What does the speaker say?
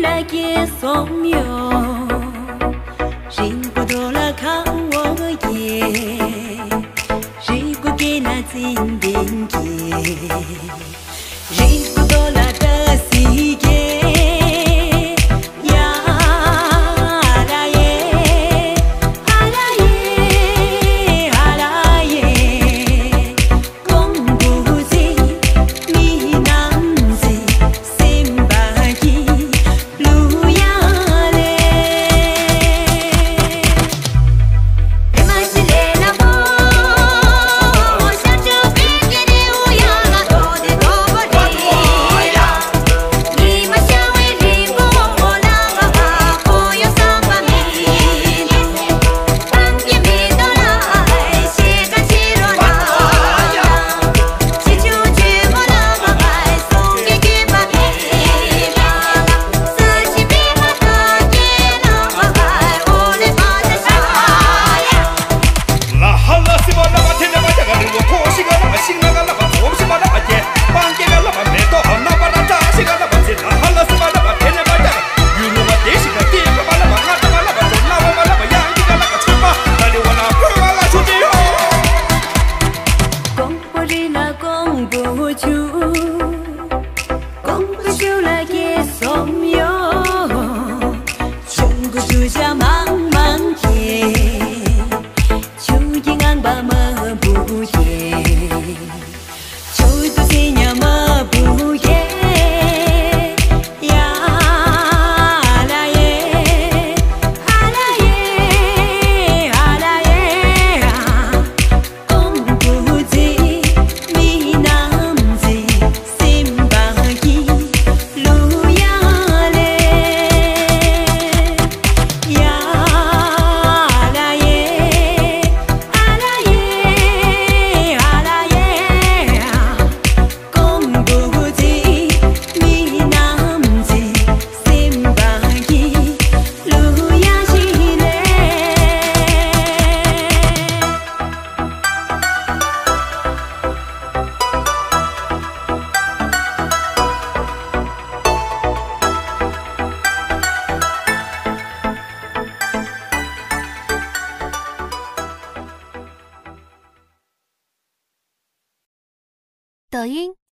lagi somyo Riku dola kang wong ye Riku kena zinding ye Riku dola dasi ye Ya ala ye ala ye ala ye Kong bu zi mi nam zi simba yi lu ya le Ma si le la bo想着别给你乌鸦那多的多不离你们想为你不我那个吧我有三把米当天没到来写个起落那祈求去我那个白送给给把米自己别把它给那个白我的把它杀呀拉哈拉西巴拉巴天拉巴加个鲁托西个拉巴辛那个拉巴左西巴拉巴耶，邦杰个拉巴梅多好那巴拉扎西个拉巴西拉哈拉西巴拉巴天拉巴加个，ยูโร巴迪西个地个巴拉巴那巴拉巴中那巴拉巴洋一个那个出巴，那里我那不拉出去哦。公不离那公不住，公不住了也松哟，穷不住家忙忙耶，秋阴安把么不耶，秋都新呀么不耶，呀啦耶，啊啦耶，啊啦耶啊。公不zi mi nam zi simba yi lu ya le ya la ye ala ye ala ye公不zi mi nam zi simba yi lu ya ji le抖音。